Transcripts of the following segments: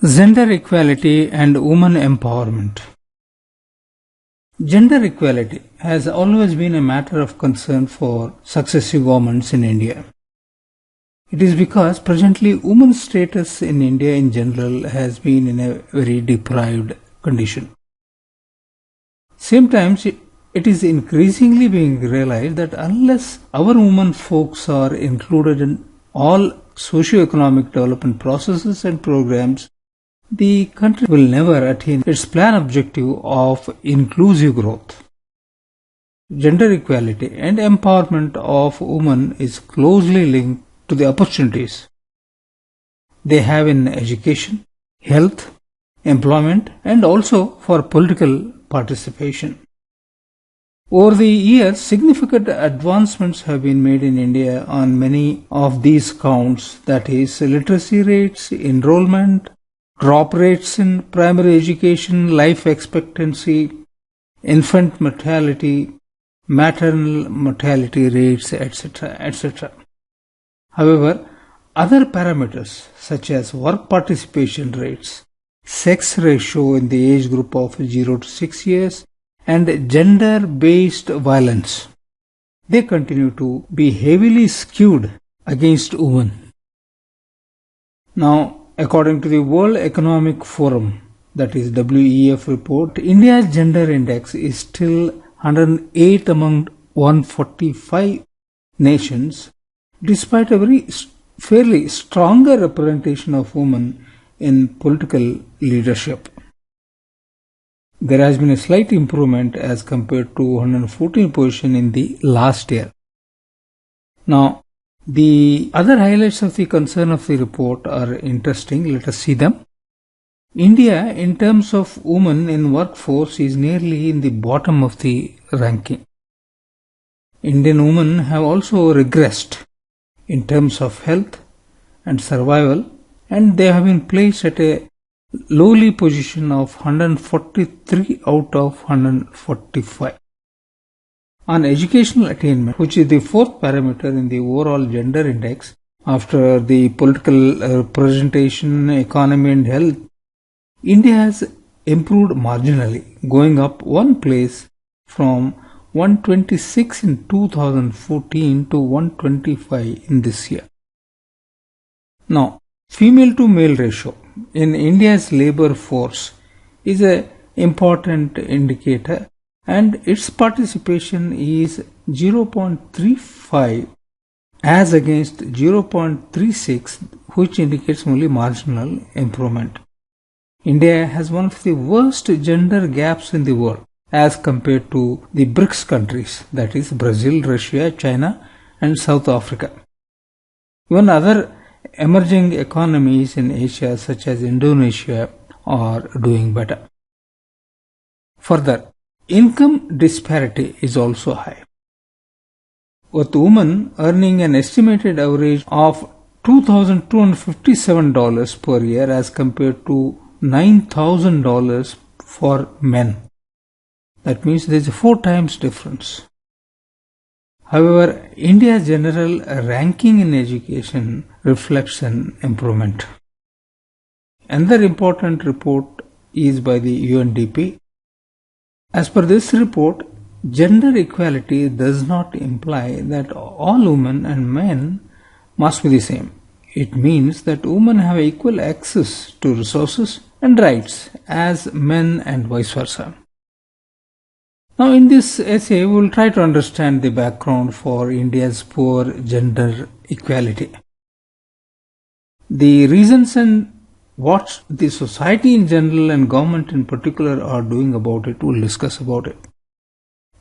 Gender equality and women empowerment. Gender equality has always been a matter of concern for successive governments in India. It is because presently women's status in India in general has been in a very deprived condition. Sometimes it is increasingly being realized that unless our women folks are included in all socio-economic development processes and programs, the country will never attain its planned objective of inclusive growth. Gender equality and empowerment of women is closely linked to the opportunities they have in education, health, employment, and also for political participation. Over the years, significant advancements have been made in India on many of these counts, that is, literacy rates, enrollment, drop rates in primary education, life expectancy, infant mortality, maternal mortality rates, etc., etc. However, other parameters such as work participation rates, sex ratio in the age group of 0 to 6 years, and gender-based violence, they continue to be heavily skewed against women. Now, according to the World Economic Forum, that is WEF report, India's gender index is still 108 among 145 nations, despite a very fairly stronger representation of women in political leadership. There has been a slight improvement as compared to 114 position in the last year. Now, the other highlights of the concern of the report are interesting. Let us see them. India, in terms of women in workforce, is nearly in the bottom of the ranking. Indian women have also regressed in terms of health and survival, and they have been placed at a lowly position of 143 out of 145. On educational attainment, which is the fourth parameter in the overall gender index after the political representation, economy and health, India has improved marginally, going up one place from 126 in 2014 to 125 in this year. Now, female to male ratio in India's labor force is an important indicator, and its participation is 0.35 as against 0.36, which indicates only marginal improvement. India has one of the worst gender gaps in the world as compared to the BRICS countries, that is Brazil, Russia, China and South Africa. Even other emerging economies in Asia such as Indonesia are doing better. Further, income disparity is also high, with women earning an estimated average of $2,257 per year as compared to $9,000 for men. That means there is a 4 times difference. However, India's general ranking in education reflects an improvement. Another important report is by the UNDP. As per this report, gender equality does not imply that all women and men must be the same. It means that women have equal access to resources and rights as men and vice versa. Now, in this essay, we will try to understand the background for India's poor gender equality, the reasons and what the society in general and government in particular are doing about it. We will discuss about it.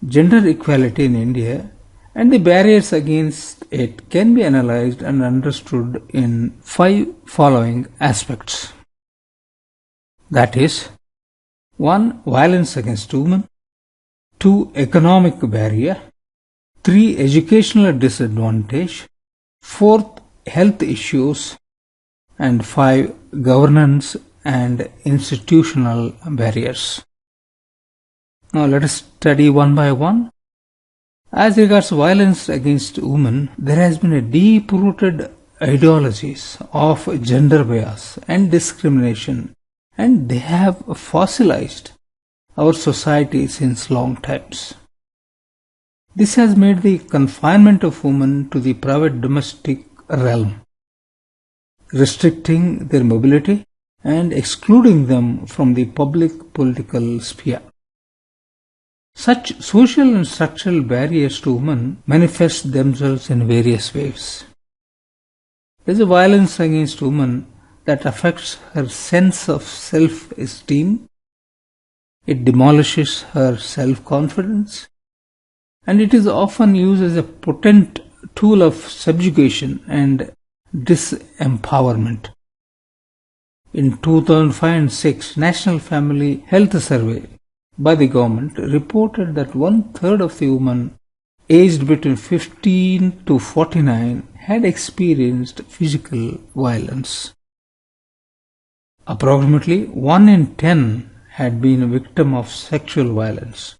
Gender equality in India and the barriers against it can be analyzed and understood in 5 following aspects. That is, 1. Violence against women. 2. Economic barrier. 3. Educational disadvantage. 4. Health issues. And 5. Governance and institutional barriers. Now let us study one by one. As regards violence against women, there has been a deep-rooted ideologies of gender bias and discrimination, and they have fossilized our society since long times. This has made the confinement of women to the private domestic realm, restricting their mobility and excluding them from the public political sphere. Such social and structural barriers to women manifest themselves in various ways. There is a violence against women that affects her sense of self-esteem. It demolishes her self-confidence, and it is often used as a potent tool of subjugation and disempowerment. In 2005 and 6, National Family Health Survey by the government reported that 1/3 of the women aged between 15 to 49 had experienced physical violence. Approximately 1 in 10 had been a victim of sexual violence.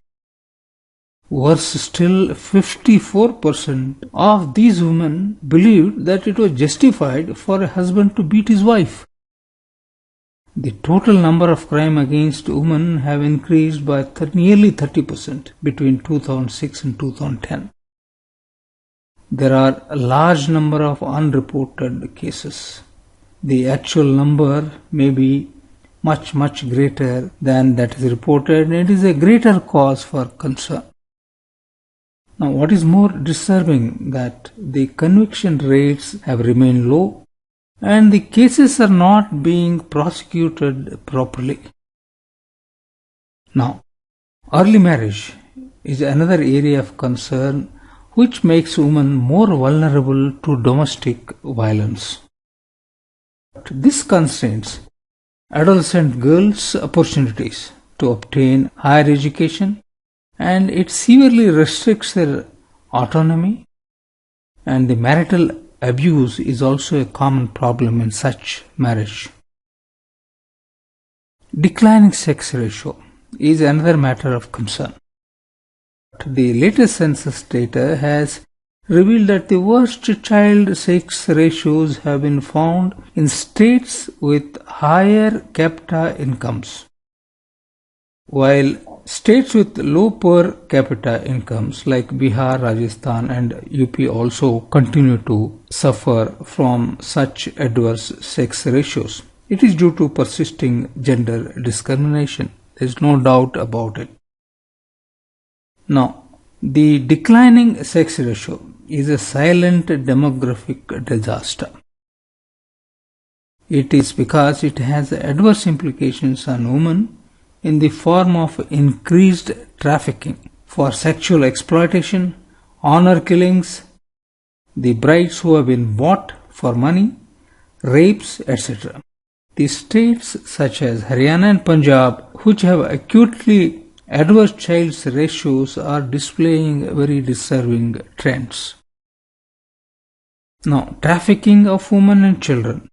Worse still, 54% of these women believed that it was justified for a husband to beat his wife. The total number of crimes against women have increased by nearly 30% between 2006 and 2010. There are a large number of unreported cases. The actual number may be much greater than that is reported, and it is a greater cause for concern. Now, what is more disturbing that the conviction rates have remained low and the cases are not being prosecuted properly. Now, early marriage is another area of concern which makes women more vulnerable to domestic violence. This constrains adolescent girls' opportunities to obtain higher education, and it severely restricts their autonomy, and the marital abuse is also a common problem in such marriage. Declining sex ratio is another matter of concern. The latest census data has revealed that the worst child sex ratios have been found in states with higher capita incomes, while states with low per capita incomes like Bihar, Rajasthan and UP also continue to suffer from such adverse sex ratios. It is due to persisting gender discrimination. There is no doubt about it. Now, the declining sex ratio is a silent demographic disaster. It is because it has adverse implications on women in the form of increased trafficking for sexual exploitation, honor killings, the brides who have been bought for money, rapes, etc. The states such as Haryana and Punjab, which have acutely adverse child ratios, are displaying very disturbing trends. Now, trafficking of women and children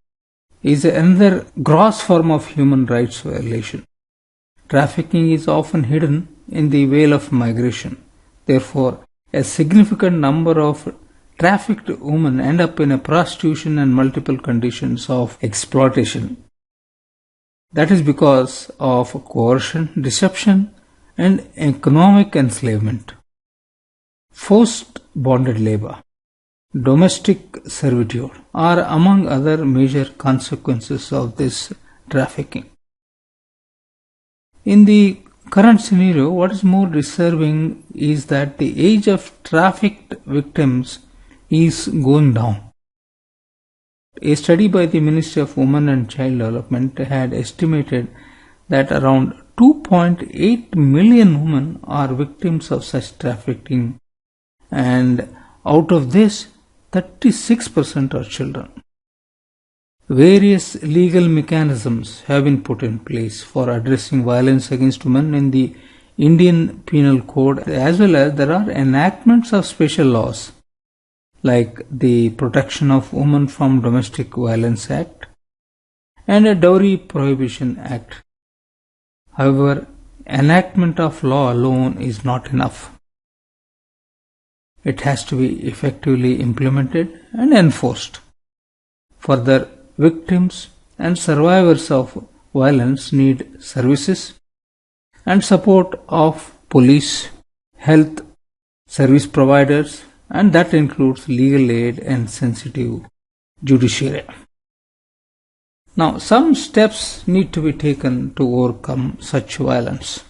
is another gross form of human rights violation. Trafficking is often hidden in the veil of migration. Therefore, a significant number of trafficked women end up in a prostitution and multiple conditions of exploitation. That is because of coercion, deception, and economic enslavement. Forced bonded labor, domestic servitude are among other major consequences of this trafficking. In the current scenario, what is more disturbing is that the age of trafficked victims is going down. A study by the Ministry of Women and Child Development had estimated that around 2.8 million women are victims of such trafficking, and out of this, 36% are children. Various legal mechanisms have been put in place for addressing violence against women in the Indian Penal Code, as well as there are enactments of special laws like the Protection of Women from Domestic Violence Act and a Dowry Prohibition Act. However, enactment of law alone is not enough. It has to be effectively implemented and enforced. Further, victims and survivors of violence need services and support of police, health service providers, and that includes legal aid and sensitive judiciary. Now, some steps need to be taken to overcome such violence.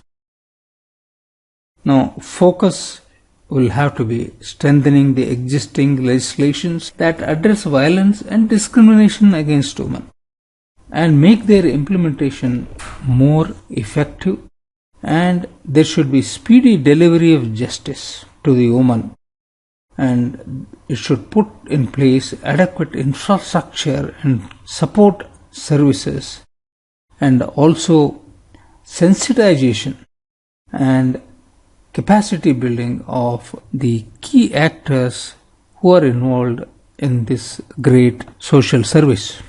Now, focus will have to be strengthening the existing legislations that address violence and discrimination against women and make their implementation more effective, and there should be speedy delivery of justice to the woman, and it should put in place adequate infrastructure and support services, and also sensitization and capacity building of the key actors who are involved in this great social service.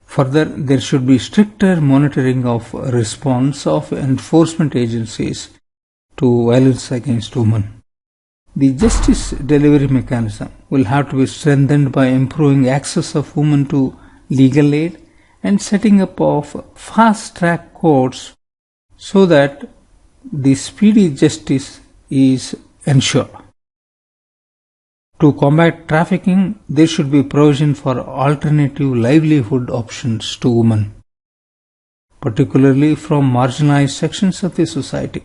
Further, there should be stricter monitoring of response of enforcement agencies to violence against women. The justice delivery mechanism will have to be strengthened by improving access of women to legal aid and setting up of fast-track courts so that the speedy justice is ensured. To combat trafficking, there should be provision for alternative livelihood options to women, particularly from marginalized sections of the society.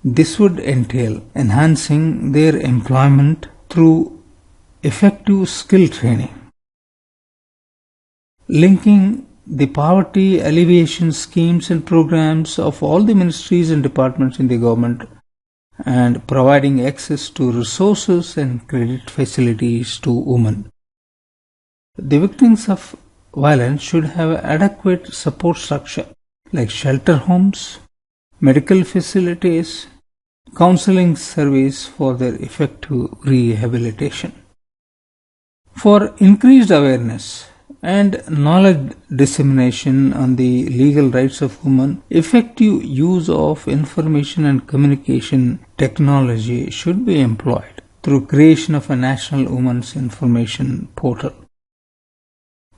This would entail enhancing their employment through effective skill training, linking the poverty alleviation schemes and programs of all the ministries and departments in the government, and providing access to resources and credit facilities to women. The victims of violence should have adequate support structure like shelter homes, medical facilities, counseling service for their effective rehabilitation. For increased awareness and knowledge dissemination on the legal rights of women, effective use of information and communication technology should be employed through creation of a national women's information portal.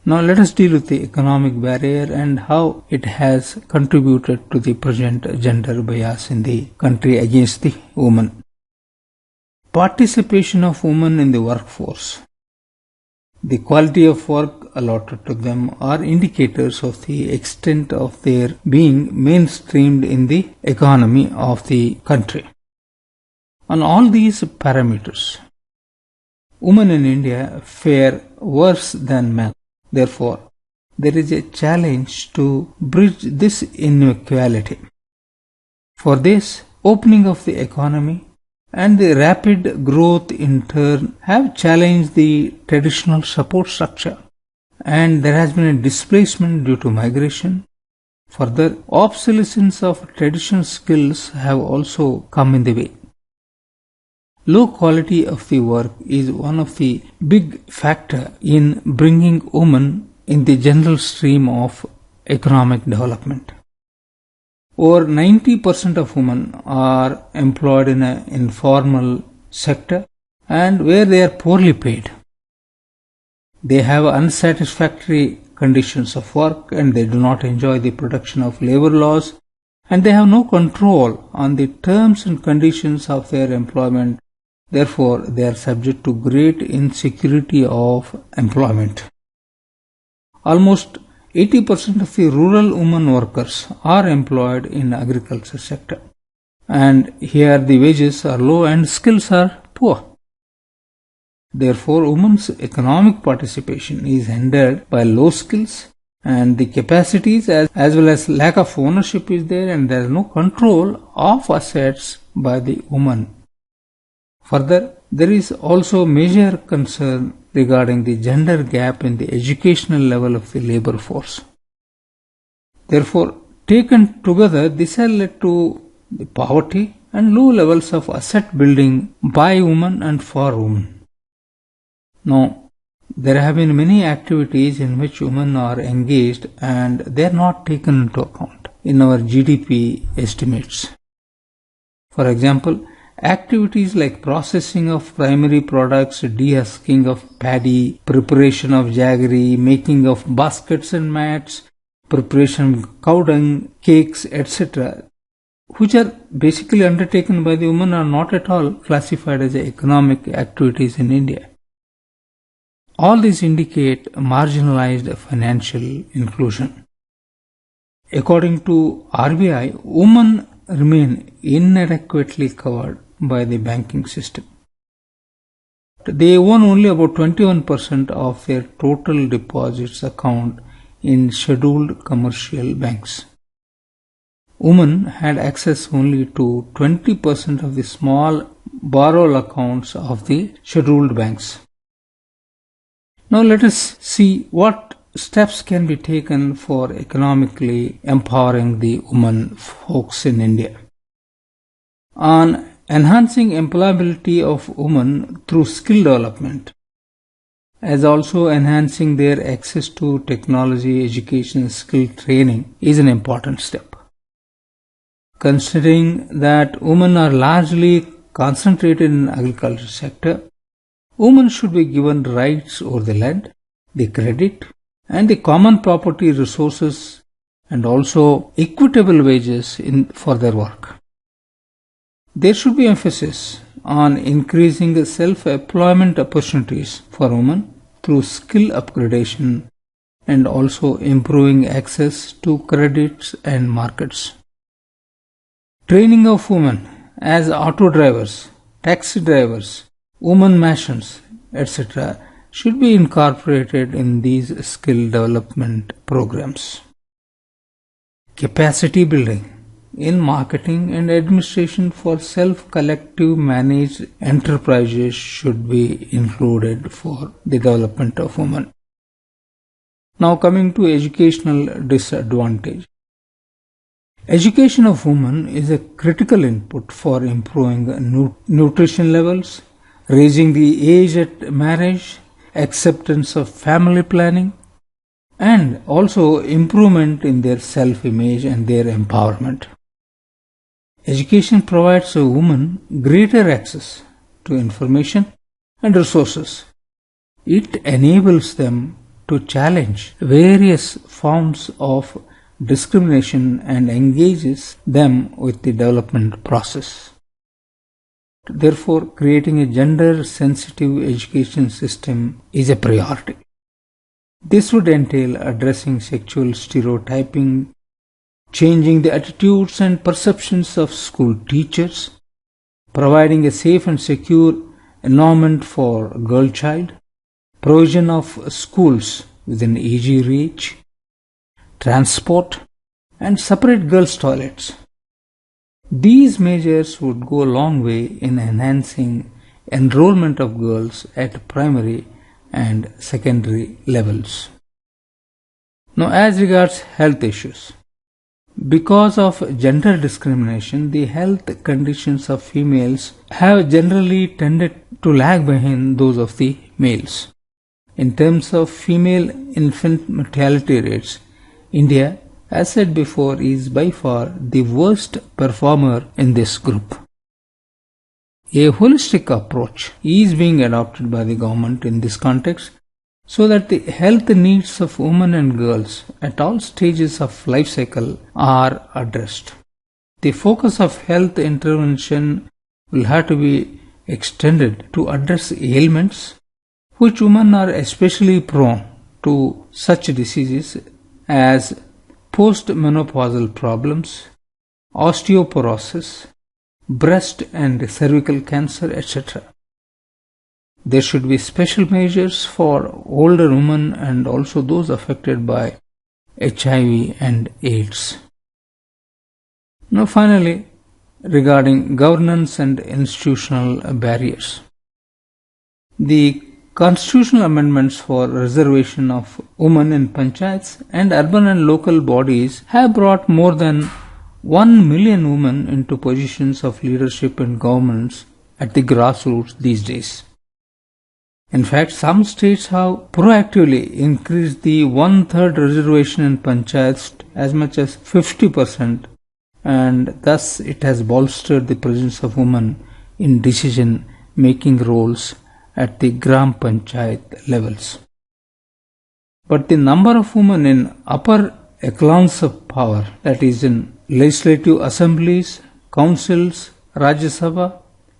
Now let us deal with the economic barrier and how it has contributed to the present gender bias in the country against the woman. Participation of women in the workforce, the quality of work allotted to them are indicators of the extent of their being mainstreamed in the economy of the country. On all these parameters, women in India fare worse than men. Therefore, there is a challenge to bridge this inequality. For this, opening of the economy and the rapid growth in turn have challenged the traditional support structure, and there has been a displacement due to migration. Further, obsolescence of traditional skills have also come in the way. Low quality of the work is one of the big factor in bringing women in the general stream of economic development. Over 90% of women are employed in an informal sector and where they are poorly paid. They have unsatisfactory conditions of work and they do not enjoy the protection of labor laws, and they have no control on the terms and conditions of their employment. Therefore, they are subject to great insecurity of employment. Almost 80% of the rural women workers are employed in agriculture sector, and here the wages are low and skills are poor. Therefore, women's economic participation is hindered by low skills and the capacities as well as lack of ownership is there, and there is no control of assets by the woman. Further, there is also major concern regarding the gender gap in the educational level of the labor force. Therefore, taken together, this has led to the poverty and low levels of asset building by women and for women. Now, there have been many activities in which women are engaged and they are not taken into account in our GDP estimates. For example, Activities like processing of primary products, dehusking of paddy, preparation of jaggery, making of baskets and mats, preparation of cow dung, cakes, etc., which are basically undertaken by the women, are not at all classified as economic activities in India. All these indicate marginalized financial inclusion. According to RBI, women remain inadequately covered by the banking system. They own only about 21% of their total deposits account in scheduled commercial banks. Women had access only to 20% of the small borrow accounts of the scheduled banks. Now let us see what steps can be taken for economically empowering the women folks in India. On enhancing employability of women through skill development, as also enhancing their access to technology, education, skill training is an important step. Considering that women are largely concentrated in the agriculture sector, women should be given rights over the land, the credit, and the common property resources, and also equitable wages for their work. There should be emphasis on increasing self-employment opportunities for women through skill upgradation and also improving access to credits and markets. Training of women as auto drivers, taxi drivers, women masons, etc. should be incorporated in these skill development programs. Capacity building in marketing and administration for self-collective managed enterprises should be included for the development of women. Now coming to educational disadvantage. Education of women is a critical input for improving nutrition levels, raising the age at marriage, acceptance of family planning, and also improvement in their self-image and their empowerment. Education provides a woman greater access to information and resources. It enables them to challenge various forms of discrimination and engages them with the development process. Therefore, creating a gender-sensitive education system is a priority. This would entail addressing sexual stereotyping, changing the attitudes and perceptions of school teachers, providing a safe and secure environment for girl child, provision of schools within easy reach, transport, and separate girls' toilets. These measures would go a long way in enhancing enrollment of girls at primary and secondary levels. Now, as regards health issues, because of gender discrimination, the health conditions of females have generally tended to lag behind those of the males. In terms of female infant mortality rates, India, as said before, is by far the worst performer in this group. A holistic approach is being adopted by the government in this context so that the health needs of women and girls at all stages of life cycle are addressed. The focus of health intervention will have to be extended to address ailments which women are especially prone to, such diseases as postmenopausal problems, osteoporosis, breast and cervical cancer, etc. There should be special measures for older women and also those affected by HIV and AIDS. Now finally, regarding governance and institutional barriers. The constitutional amendments for reservation of women in panchayats and urban and local bodies have brought more than 1 million women into positions of leadership in governments at the grassroots these days. In fact, some states have proactively increased the 1/3 reservation in panchayats as much as 50%, and thus it has bolstered the presence of women in decision making roles at the Gram Panchayat levels. But the number of women in upper echelons of power, that is in legislative assemblies, councils, Rajya Sabha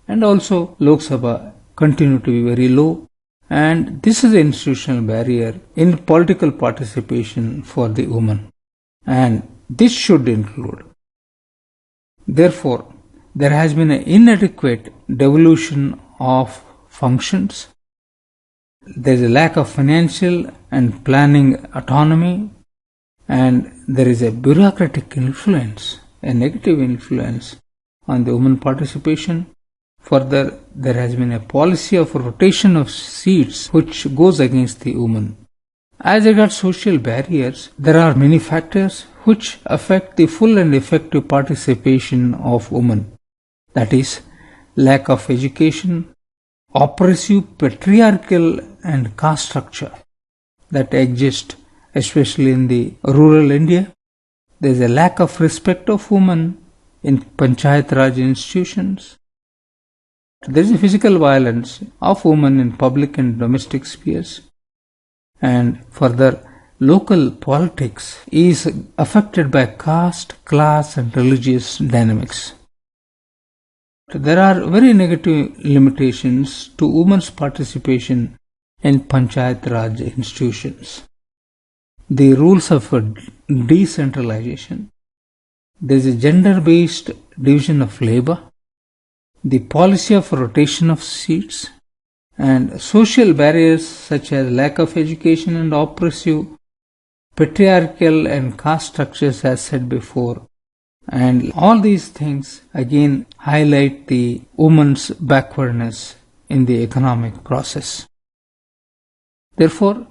and also Lok Sabha, continue to be very low, and this is an institutional barrier in political participation for the women, and this should include. Therefore, there has been an inadequate devolution of functions. There is a lack of financial and planning autonomy, and there is a bureaucratic influence, a negative influence on the women participation. Further, there has been a policy of rotation of seats which goes against the women. As regards social barriers, there are many factors which affect the full and effective participation of women. That is, lack of education, oppressive patriarchal and caste structure that exist especially in the rural India. There is a lack of respect of women in Panchayat Raj institutions. There is a physical violence of women in public and domestic spheres. And further, local politics is affected by caste, class and religious dynamics. There are very negative limitations to women's participation in Panchayat Raj institutions. The rules of decentralization. There is a gender-based division of labor, the policy of rotation of seats, and social barriers such as lack of education and oppressive patriarchal and caste structures as said before. And all these things again highlight the woman's backwardness in the economic process. Therefore,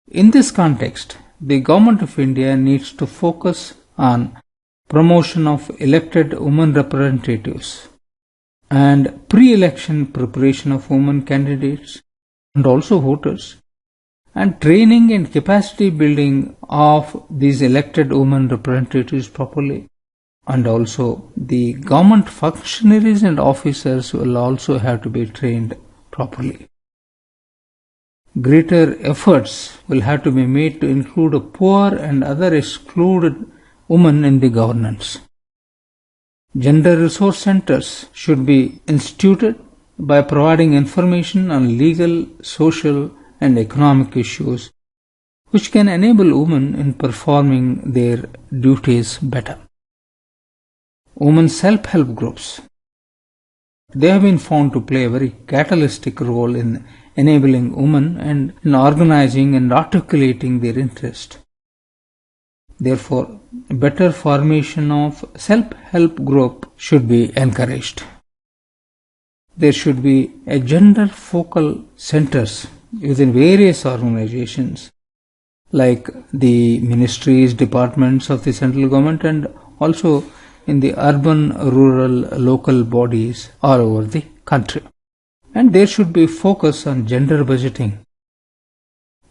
in this context, the Government of India needs to focus on promotion of elected women representatives and pre-election preparation of women candidates and also voters, and training and capacity building of these elected women representatives properly. And also the government functionaries and officers will also have to be trained properly. Greater efforts will have to be made to include poor and other excluded women in the governance. Gender resource centers should be instituted by providing information on legal, social and economic issues which can enable women in performing their duties better. Women self-help groups. They have been found to play a very catalytic role in enabling women and in organizing and articulating their interest. Therefore, better formation of self-help group should be encouraged. There should be a gender focal centers within various organizations like the ministries, departments of the central government and also in the urban, rural, local bodies all over the country. And there should be focus on gender budgeting.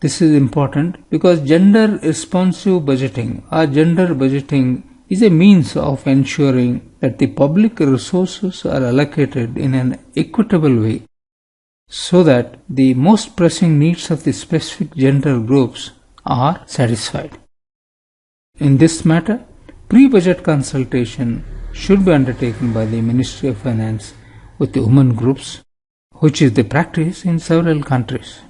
This is important because gender responsive budgeting or gender budgeting is a means of ensuring that the public resources are allocated in an equitable way so that the most pressing needs of the specific gender groups are satisfied. In this matter, pre-budget consultation should be undertaken by the Ministry of Finance with the women groups, which is the practice in several countries.